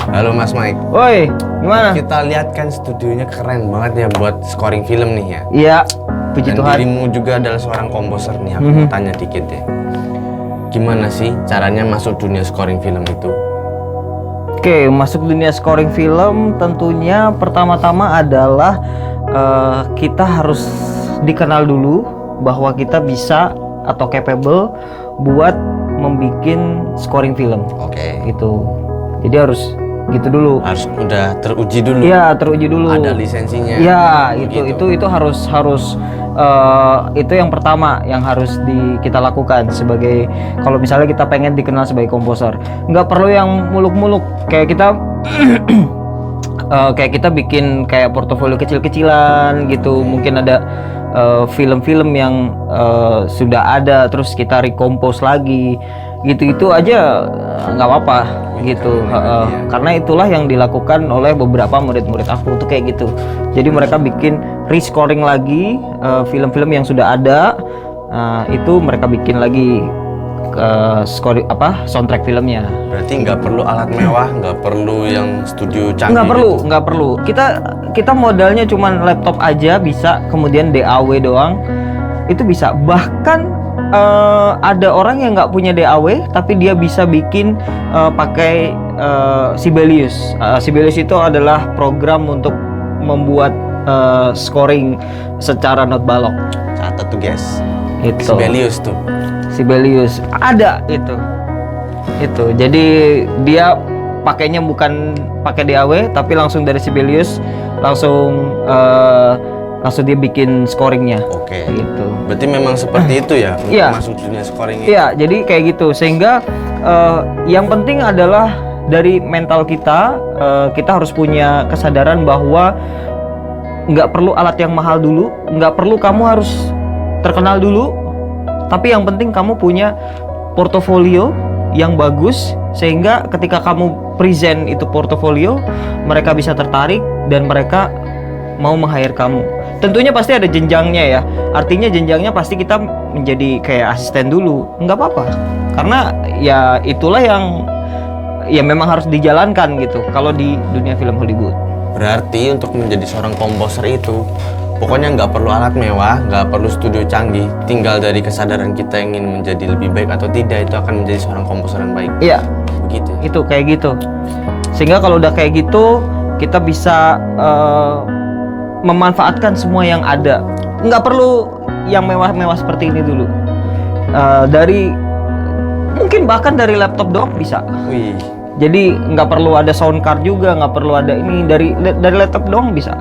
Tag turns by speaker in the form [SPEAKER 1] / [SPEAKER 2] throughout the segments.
[SPEAKER 1] Halo Mas Mike.
[SPEAKER 2] Woi, gimana?
[SPEAKER 1] Kita lihat kan studionya keren banget ya buat scoring film nih ya.
[SPEAKER 2] Iya, puji
[SPEAKER 1] Dan
[SPEAKER 2] Tuhan.
[SPEAKER 1] dirimu juga adalah seorang komposer nih. Aku mau tanya dikit deh. Gimana sih caranya masuk dunia scoring film itu?
[SPEAKER 2] Oke, masuk dunia scoring film tentunya pertama-tama adalah kita harus dikenal dulu bahwa kita bisa atau capable buat membuat scoring film.
[SPEAKER 1] Oke.
[SPEAKER 2] Gitu. Jadi harus gitu dulu.
[SPEAKER 1] Harus udah teruji dulu.
[SPEAKER 2] Iya, teruji dulu.
[SPEAKER 1] Ada lisensinya.
[SPEAKER 2] Iya,
[SPEAKER 1] Begitu.
[SPEAKER 2] itu harus itu yang pertama yang harus kita lakukan sebagai, kalau misalnya kita pengen dikenal sebagai komposer. Nggak perlu yang muluk-muluk kayak kita kayak kita bikin kayak portofolio kecil-kecilan gitu. Mungkin ada film-film yang sudah ada terus kita recompose lagi gitu aja nggak apa-apa gitu. Karena itulah yang dilakukan oleh beberapa murid-murid aku tuh kayak gitu. Jadi mereka bikin rescoring lagi film-film yang sudah ada, itu mereka bikin lagi soundtrack filmnya.
[SPEAKER 1] Berarti nggak perlu alat mewah, nggak perlu yang studio canggih.
[SPEAKER 2] Nggak perlu. Kita modalnya cuman laptop aja bisa, kemudian DAW doang itu bisa. Bahkan ada orang yang nggak punya DAW tapi dia bisa bikin pakai Sibelius. Sibelius itu adalah program untuk membuat scoring secara not balok.
[SPEAKER 1] Catat tuh guys.
[SPEAKER 2] Itu
[SPEAKER 1] Sibelius
[SPEAKER 2] ada itu. Jadi dia pakainya bukan pakai DAW tapi langsung dari Sibelius, langsung dia bikin scoringnya.
[SPEAKER 1] Oke.
[SPEAKER 2] Gitu.
[SPEAKER 1] Berarti memang seperti itu ya untuk
[SPEAKER 2] Iya.
[SPEAKER 1] masuk dunia scoring ini.
[SPEAKER 2] Iya, jadi kayak gitu. Sehingga yang penting adalah dari mental kita, kita harus punya kesadaran bahwa nggak perlu alat yang mahal dulu, nggak perlu kamu harus terkenal dulu, tapi yang penting kamu punya portofolio yang bagus, sehingga ketika kamu present itu portofolio, mereka bisa tertarik dan mereka mau meng-hire kamu. Tentunya pasti ada jenjangnya ya. Artinya jenjangnya pasti kita menjadi kayak asisten dulu. Nggak apa-apa. Karena ya itulah yang ya memang harus dijalankan gitu kalau di dunia film Hollywood.
[SPEAKER 1] Berarti untuk menjadi seorang komposer itu pokoknya nggak perlu alat mewah, nggak perlu studio canggih. Tinggal dari kesadaran kita ingin menjadi lebih baik atau tidak, itu akan menjadi seorang komposer yang baik.
[SPEAKER 2] Iya.
[SPEAKER 1] Begitu.
[SPEAKER 2] Itu kayak gitu. Sehingga kalau udah kayak gitu kita bisa memanfaatkan semua yang ada. Nggak perlu yang mewah-mewah seperti ini dulu. Mungkin bahkan dari laptop doang bisa.
[SPEAKER 1] Wih.
[SPEAKER 2] Jadi nggak perlu ada sound card juga, nggak perlu ada ini, dari laptop doang bisa.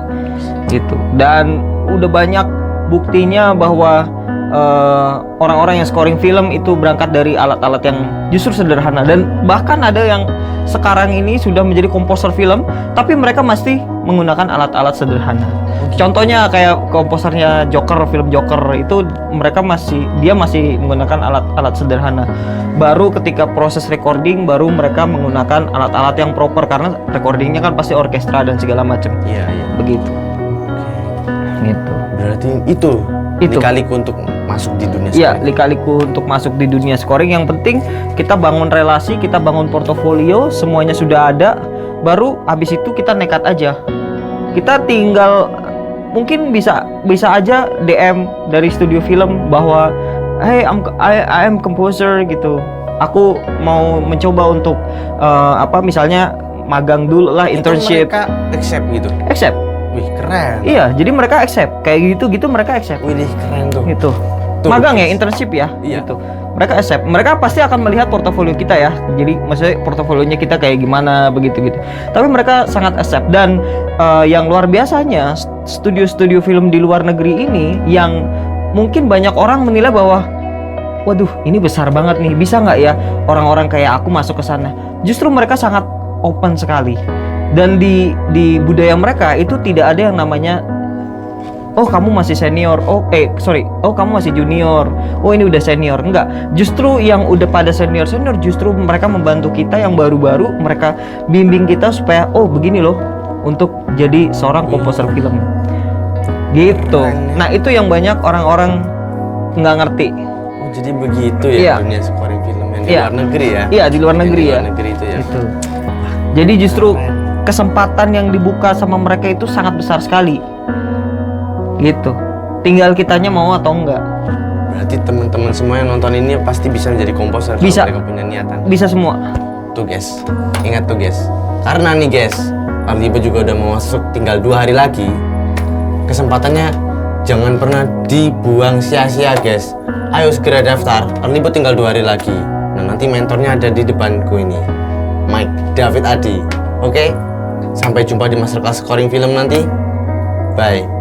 [SPEAKER 2] Gitu. Dan udah banyak buktinya bahwa orang-orang yang scoring film itu berangkat dari alat-alat yang justru sederhana, dan bahkan ada yang sekarang ini sudah menjadi komposer film tapi mereka masih menggunakan alat-alat sederhana. Contohnya kayak komposernya Joker, film Joker itu dia masih menggunakan alat-alat sederhana. Baru ketika proses recording baru mereka menggunakan alat-alat yang proper, karena recordingnya kan pasti orkestra dan segala macam.
[SPEAKER 1] Iya.
[SPEAKER 2] Begitu. Gitu.
[SPEAKER 1] Berarti itu. Lika-liku untuk masuk di dunia scoring.
[SPEAKER 2] Iya, lika-liku untuk masuk di dunia scoring. Yang penting kita bangun relasi, kita bangun portofolio, semuanya sudah ada. Baru habis itu kita nekat aja. Kita tinggal mungkin bisa aja DM dari studio film bahwa hey, I am composer gitu. Aku mau mencoba untuk misalnya magang dulu lah, internship.
[SPEAKER 1] Itu mereka accept gitu.
[SPEAKER 2] Accept.
[SPEAKER 1] Wih, keren.
[SPEAKER 2] Iya, jadi mereka accept. Kayak gitu mereka accept.
[SPEAKER 1] Wih, keren tuh.
[SPEAKER 2] Gitu.
[SPEAKER 1] Tuh,
[SPEAKER 2] Magang ya, internship ya.
[SPEAKER 1] Iya.
[SPEAKER 2] Gitu. Mereka accept. Mereka pasti akan melihat portofolio kita ya. Jadi maksudnya portofolionya kita kayak gimana begitu. Tapi mereka sangat accept. Dan yang luar biasanya, studio-studio film di luar negeri ini yang mungkin banyak orang menilai bahwa waduh, ini besar banget nih. Bisa nggak ya orang-orang kayak aku masuk ke sana? Justru mereka sangat open sekali. Dan di budaya mereka itu tidak ada yang namanya oh kamu masih senior, oh kamu masih junior, oh ini udah senior. Enggak, justru yang udah pada senior justru mereka membantu kita yang baru-baru, mereka bimbing kita supaya oh begini loh untuk jadi seorang komposer film gitu. Nah itu yang banyak orang-orang nggak ngerti.
[SPEAKER 1] Oh jadi begitu ya. Dunia scoring film yang di luar negeri ya.
[SPEAKER 2] Iya, di luar negeri ya.
[SPEAKER 1] Di luar negeri itu ya.
[SPEAKER 2] Itu. Jadi justru kesempatan yang dibuka sama mereka itu sangat besar sekali. Gitu. Tinggal kitanya mau atau enggak.
[SPEAKER 1] Berarti teman-teman semua yang nonton ini pasti bisa menjadi komposer
[SPEAKER 2] Bisa.
[SPEAKER 1] kalau mereka punya niatan.
[SPEAKER 2] Bisa semua.
[SPEAKER 1] Tuh guys, ingat tuh guys. Karena nih guys, Arlibo juga udah mau masuk tinggal 2 hari lagi. Kesempatannya jangan pernah dibuang sia-sia guys. Ayo segera daftar, Arlibo tinggal 2 hari lagi. Nah nanti mentornya ada di depanku ini, Mike David Adi. Oke? Sampai jumpa di masterclass scoring film nanti. Bye.